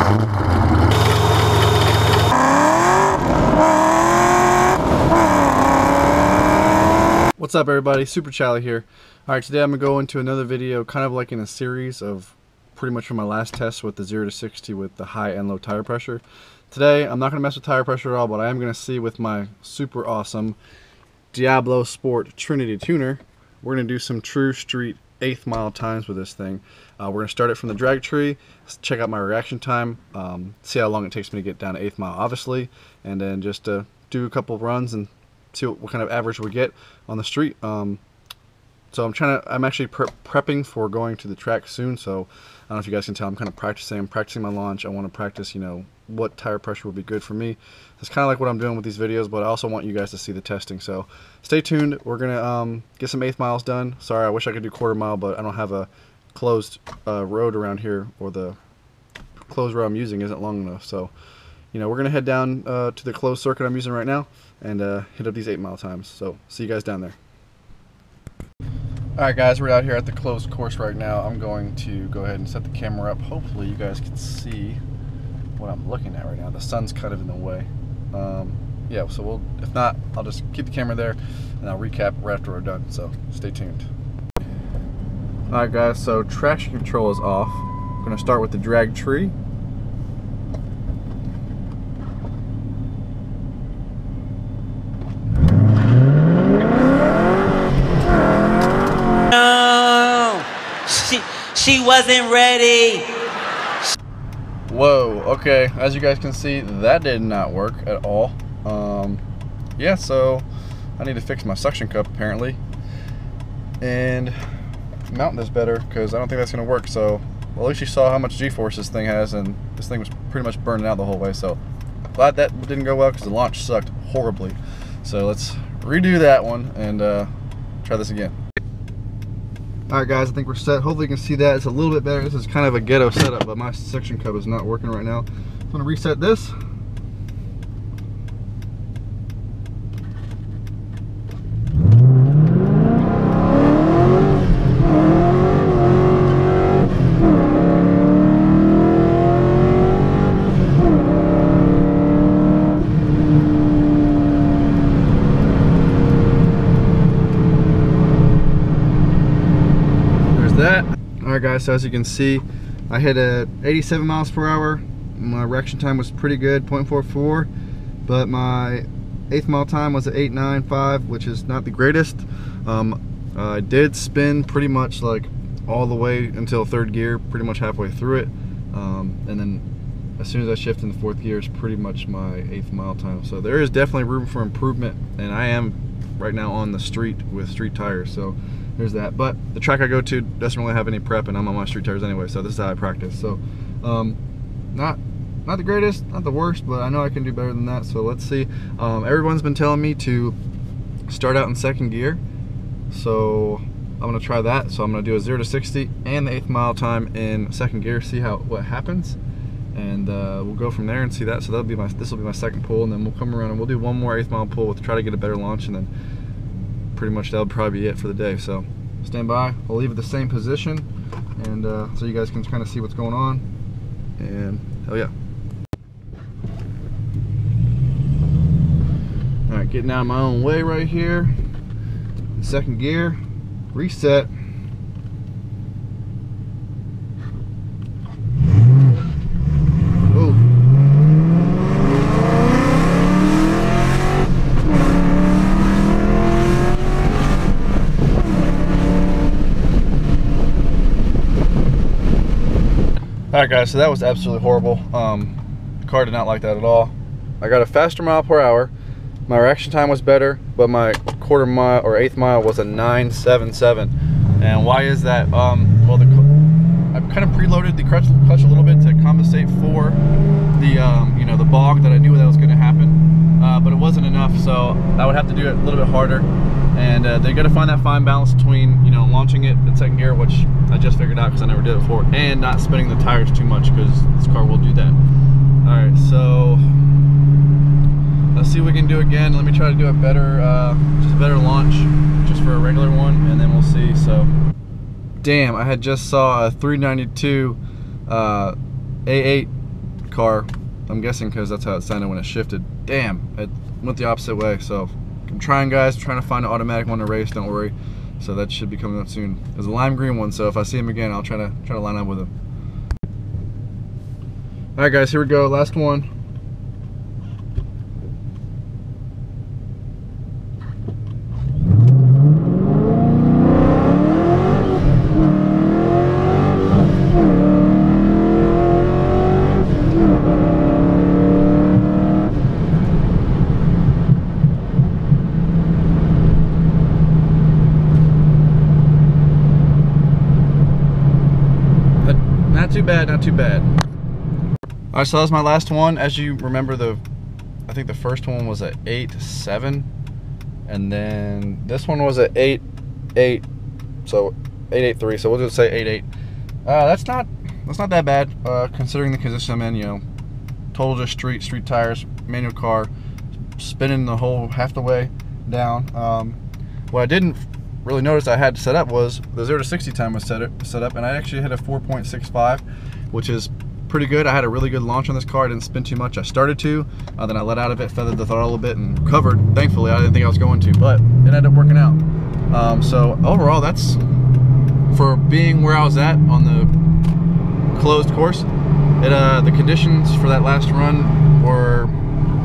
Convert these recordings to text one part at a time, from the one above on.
What's up everybody, Super Charlie here. Alright, today I'm going to go into another video kind of like in a series of pretty much from my last test with the 0 to 60 with the high and low tire pressure. Today I'm not going to mess with tire pressure at all, but I am going to see with my super awesome DIABLO Sport Trinity tuner. We're going to do some true street 1/8 mile times with this thing. We're going to start it from the drag tree, check out my reaction time, see how long it takes me to get down to 1/8 mile obviously, and then just do a couple of runs and see what kind of average we get on the street. So I'm actually prepping for going to the track soon, so I don't know if you guys can tell, I'm kind of practicing my launch. I want to practice, you know, what tire pressure would be good for me. That's kind of like what I'm doing with these videos, but I also want you guys to see the testing, so stay tuned. We're gonna get some 1/8 miles done. Sorry, I wish I could do 1/4 mile, but I don't have a closed road around here, or the closed road I'm using isn't long enough. So, you know, we're gonna head down to the closed circuit I'm using right now and hit up these 1/8 mile times. So see you guys down there. Alright guys, we're out here at the closed course right now. I'm going to go ahead and set the camera up. Hopefully you guys can see what I'm looking at right now. The sun's kind of in the way. Yeah, so if not, I'll just keep the camera there and I'll recap right after we're done, so stay tuned. Alright guys, so traction control is off. I'm going to start with the drag tree. She wasn't ready. Whoa, okay, as you guys can see, that did not work at all. Yeah, so I need to fix my suction cup apparently and mount this better, because I don't think that's gonna work. So well, at least you saw how much G-force this thing has, and this thing was pretty much burning out the whole way. So glad that didn't go well, because the launch sucked horribly. So let's redo that one and try this again. Alright guys, I think we're set. Hopefully you can see that. It's a little bit better. This is kind of a ghetto setup, but my suction cup is not working right now. I'm going to reset this. Alright guys, so as you can see, I hit at 87 miles per hour. My reaction time was pretty good, 0.44, but my 1/8 mile time was at 8.95, which is not the greatest. I did spin pretty much like all the way until 3rd gear, pretty much halfway through it, and then as soon as I shift into 4th gear, it's pretty much my 1/8 mile time. So there is definitely room for improvement, and I am right now on the street with street tires, so there's that. But the track I go to doesn't really have any prep, and I'm on my street tires anyway, so this is how I practice. So not the greatest, not the worst, but I know I can do better than that. So let's see. Everyone's been telling me to start out in 2nd gear, so I'm gonna try that. So I'm gonna do a 0 to 60 and the 1/8 mile time in 2nd gear, see what happens, and we'll go from there and see that. So this will be my 2nd pull, and then we'll come around and we'll do one more 1/8 mile pull to try to get a better launch, and then pretty much that'll probably be it for the day. So stand by. I'll leave it the same position, and so you guys can kind of see what's going on. And hell yeah. All right, getting out of my own way right here. 2nd gear, reset. Alright guys, so that was absolutely horrible. Car did not like that at all. I got a faster mile per hour. My reaction time was better, but my 1/4 mile or 1/8 mile was a 9.77. And why is that? Well, I kind of preloaded the clutch a little bit to compensate for the you know, the bog that I knew that was going to happen, but it wasn't enough. So I would have to do it a little bit harder. And they got to find that fine balance between, you know, launching it in 2nd gear, which I just figured out because I never did it before, and not spinning the tires too much, because this car will do that. All right, so let's see what we can do again. Let me try to do a better, just a better launch, just for a regular one, and then we'll see. So, damn, I had just saw a 392 A8 car. I'm guessing because that's how it sounded when it shifted. Damn, it went the opposite way. So I'm trying, guys. I'm trying to find an automatic one to race. Don't worry. So that should be coming up soon. There's a lime green one. So if I see him again, I'll try to line up with him. All right, guys. Here we go. Last one. Not too bad, not too bad. All right, so that was my last one. As you remember, I think the first one was at 8.7, and then this one was at 8.8, so 8.83. So we'll just say 8.8. That's not that bad, considering the condition I'm in. You know, total just street tires, manual car, spinning the whole half the way down. What I didn't really noticed I had to set up was the 0 to 60 time was set up, and I actually hit a 4.65, which is pretty good. I had a really good launch on this car. I didn't spin too much. I started to, then I let out of it, feathered the throttle a little bit, and covered. Thankfully, I didn't think I was going to, but it ended up working out. So overall, that's, for being where I was at on the closed course, the conditions for that last run were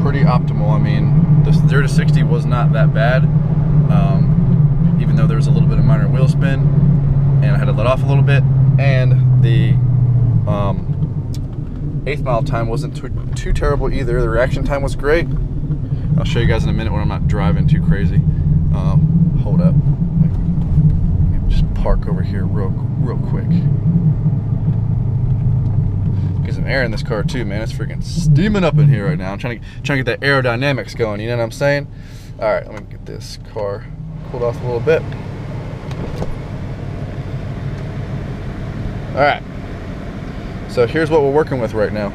pretty optimal. I mean, the 0 to 60 was not that bad. Even though there was a little bit of minor wheel spin, and I had to let off a little bit, and the 8th mile time wasn't too terrible either. The reaction time was great. I'll show you guys in a minute when I'm not driving too crazy. Hold up. Let me just park over here real quick. Get some air in this car too, man. It's freaking steaming up in here right now. I'm trying to get that aerodynamics going. You know what I'm saying? All right, let me get this car pulled off a little bit. All right, so here's what we're working with right now.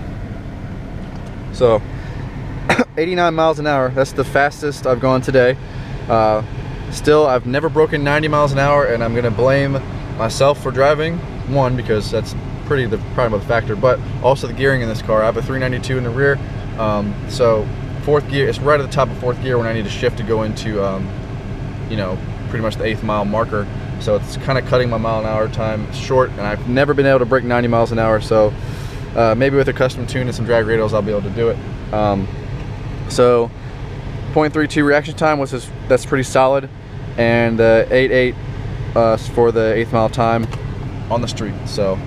So 89 miles an hour, that's the fastest I've gone today. Still, I've never broken 90 miles an hour, and I'm gonna blame myself for driving. One, because that's probably the factor, but also the gearing in this car. I have a 392 in the rear, so 4th gear, it's right at the top of 4th gear when I need to shift to go into you know, pretty much the 8th mile marker. So it's kind of cutting my mile an hour time short, and I've never been able to break 90 miles an hour. So maybe with a custom tune and some drag radials, I'll be able to do it. So 0.32 reaction time that's pretty solid, and 8.8 for the 8th mile time on the street. So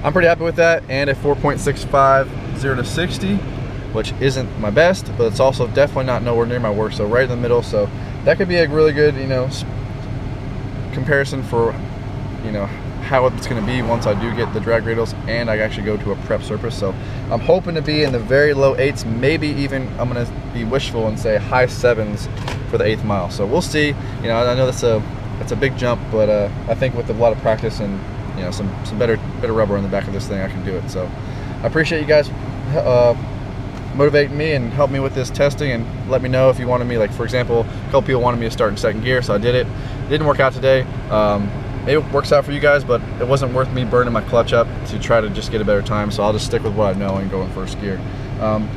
I'm pretty happy with that, and a 4.65 0 to 60, which isn't my best, but it's also definitely not nowhere near my worst. So right in the middle. So that could be a really good, you know, comparison for, you know, how it's going to be once I do get the drag radials and I actually go to a prep surface. So I'm hoping to be in the very low 8s, maybe even I'm going to be wishful and say high 7s for the 8th mile. So we'll see. You know, I know that's a big jump, but I think with a lot of practice and, you know, some better rubber on the back of this thing, I can do it. So I appreciate you guys motivating me and help me with this testing, and let me know if you wanted me, like for example, a couple people wanted me to start in 2nd gear, so I did it. It didn't work out today. Maybe it works out for you guys, but it wasn't worth me burning my clutch up to try to just get a better time, so I'll just stick with what I know and go in 1st gear.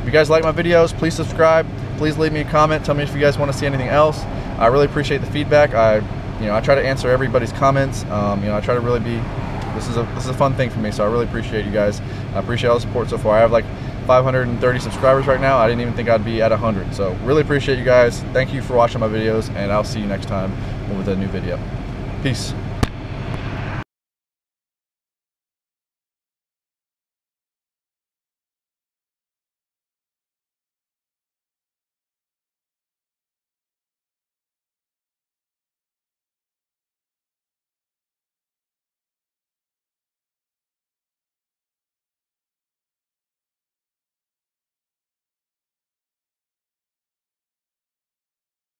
If you guys like my videos, please subscribe. Please leave me a comment. Tell me if you guys want to see anything else. I really appreciate the feedback. I try to answer everybody's comments. You know, I try to really be. This is a fun thing for me, so I really appreciate you guys. I appreciate all the support so far. I have like 530 subscribers right now. I didn't even think I'd be at 100. So really appreciate you guys. Thank you for watching my videos, and I'll see you next time with a new video. Peace.